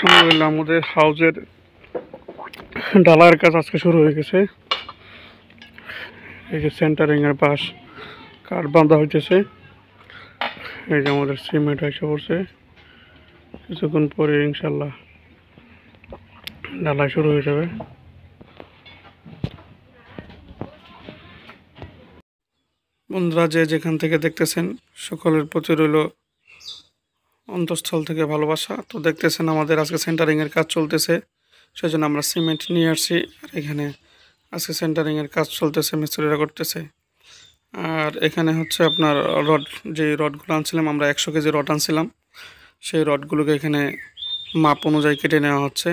আলহামদুলিল্লাহ আমাদের হাউজের ঢালাইয়ের কাজ আজকে শুরু হয়ে গেছে। এই যে সেন্টারিং এর পাশ কাঠ বাঁধা হইতেছে। এই যে আমাদের সিমেন্ট এসে পড়ছে, কিছুক্ষণ পরে ইনশাল্লাহ ঢালাই শুরু হয়ে যাবে। বন্ধুরা যে যেখান থেকে দেখতেছেন সকলের প্রতি রইল অন্তঃস্থল থেকে ভালোবাসা। তো দেখতেছেন আমাদের আজকে সেন্টারিং এর কাজ চলতেছে, সেজন্য আমরা সিমেন্ট নিয়ে আসছি। আর এখানে আজকে সেন্টারিং এর কাজ চলতেছে, মিস্ত্রিরা করতেছে। আর এখানে হচ্ছে আপনার রড, যে রডগুলো আনছিলাম আমরা 100 কেজি রড আনছিলাম, সেই রডগুলোকে এখানে মাপ অনুযায়ী কেটে নেওয়া হচ্ছে।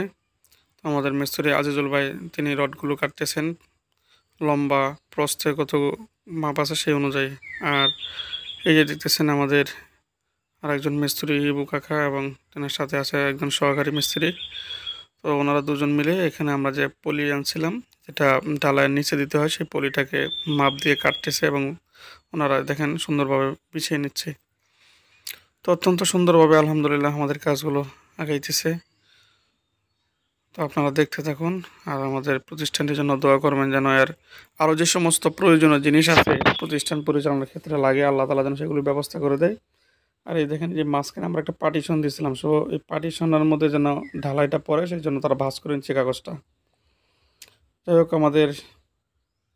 তো আমাদের মিস্ত্রি আজিজুল ভাই তিনি রডগুলো কাটতেছেন, লম্বা প্রস্থে কত মাপ আছে সেই অনুযায়ী। আর এই যে দেখতেছেন আমাদের আরেকজন মিস্ত্রি ইবু কাকা এবং তেনার সাথে আছে একজন সহকারী মিস্ত্রি। তো ওনারা দুজন মিলে এখানে আমরা যে পলি আনছিলাম, যেটা ঢালাইয়ের নিচে দিতে হয়, সেই পলিটাকে মাপ দিয়ে কাটতেছে এবং ওনারা দেখেন সুন্দরভাবে বিছিয়ে নিচ্ছে। তো অত্যন্ত সুন্দরভাবে আলহামদুলিল্লাহ আমাদের কাজগুলো আগাইতেছে। তো আপনারা দেখতে থাকুন আর আমাদের প্রতিষ্ঠানটির জন্য দোয়া করবেন, যেন এর আরও যে সমস্ত প্রয়োজনীয় জিনিস আছে প্রতিষ্ঠান পরিচালনার ক্ষেত্রে লাগে, আল্লাহ তাআলা যেন সেগুলো ব্যবস্থা করে দেয়। আর এই দেখেন যে মাঝখানে আমরা একটা পার্টিশন দিয়েছিলাম, সো এই পার্টিশনের মধ্যে যেন ঢালাইটা পড়ে সেই জন্য তারা ভাঁজ করে নিচ্ছে কাগজটা। যাই হোক, আমাদের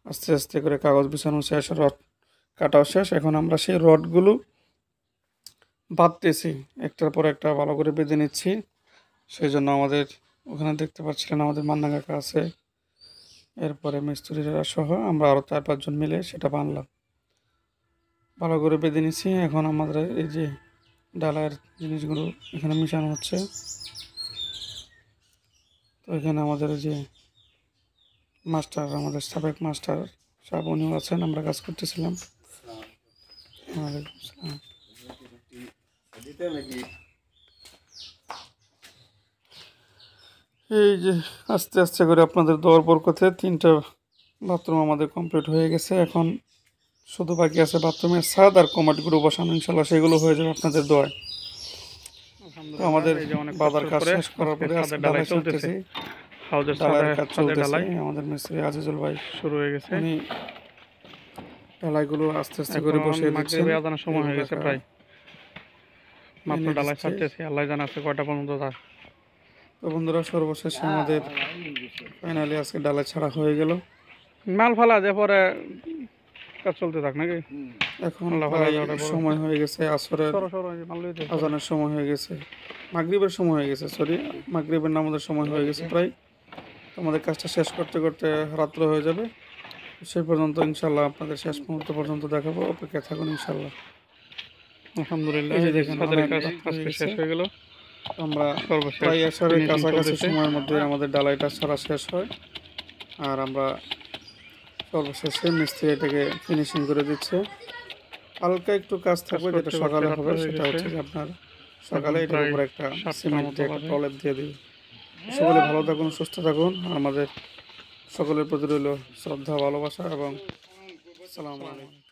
আস্তে আস্তে করে কাগজ বিছানো শেষ, রড কাটাও শেষ। এখন আমরা সেই রডগুলো বাঁধতেছি, একটার পর একটা ভালো করে বেঁধে নিচ্ছি। সেই জন্য আমাদের ওখানে দেখতে পাচ্ছিলেন আমাদের মান্না কাকা আছে, এরপরে মিস্ত্রিরা সহ আমরা আরও 4-5 জন মিলে সেটা বানলাম, ভালো করে বেঁধে নিচ্ছি। এখন আমাদের এই যে ডালার জিনিসগুলো এখানে মিশানো হচ্ছে। তো এখানে আমাদের যে মাস্টার, আমাদের সাবেক মাস্টার সাহেব উনিও আছেন, আমরা কাজ করতেছিলাম। ওয়ালাইকুম আসসালাম। এই যে আস্তে আস্তে করে আপনাদের দোয়ার বরকতে 3টা বাথরুম আমাদের কমপ্লিট হয়ে গেছে। এখন শুধু বাকি আছে বাথরুমের ছাদ আর কমাটগুলো বসানো, ইনশাল্লাহ সেগুলো হয়ে যাবে আপনাদের দোয়ায়। তো আমাদের বাজার কাজ শেষ করার পরে আজকে ঢালাই চলতেছে, ঢালাইয়ের কাজ চলতেছে। আমাদের মিস্ত্রি আজিজুল ভাই শুরু হয়ে গেছে, উনি ঢালাইগুলো আস্তে আস্তে করে বসিয়ে দিচ্ছেন। আজানের সময় হয়ে গেছে, প্রায় মাত্র ঢালাই ছাড়তেছি, আল্লাহ জানে আছে কয়টা পর্যন্ত থাকে। তো বন্ধুরা সর্বশেষে আমাদের ফাইনালি আজকে ডালাই ছাড়া হয়ে গেল, মাল ফালা যে পরে কাজ চলতে থাক নাকি। এখন সময় হয়ে গেছে আসরের, আজানের সময় হয়ে গেছে, মাগরিবের সময় হয়ে গেছে, সরি মাগরিবের নামাজের সময় হয়ে গেছে প্রায়। আমাদের কাজটা শেষ করতে করতে রাত্র হয়ে যাবে। সেই পর্যন্ত ইনশাল্লাহ আপনাদের শেষ মুহূর্ত পর্যন্ত দেখাবো, অপেক্ষায় থাকুন ইনশাল্লাহ। আলহামদুলিল্লাহ এই যে দেখেন আমাদের কাজ আজকে শেষ হয়ে গেল। আমরা প্রায় আসরের কাছাকাছি সময়ের মধ্যে আমাদের ডালাইটা ছাড়া শেষ হয়। আর আমরা সর্বশেষে মিস্ত্রি এটাকে ফিনিশিং করে দিচ্ছে। হালকা একটু কাজ থাকবে, যেটা সকালে হবে, সেটা হচ্ছে যে আপনার সকালে এটার উপর একটা সিমেন্ট দিয়ে একটা টলেপ দিয়ে দিবে। সকলে ভালো থাকুন, সুস্থ থাকুন। আমাদের সকলের প্রতি রইল শ্রদ্ধা, ভালোবাসা এবং আসসালামু আলাইকুম।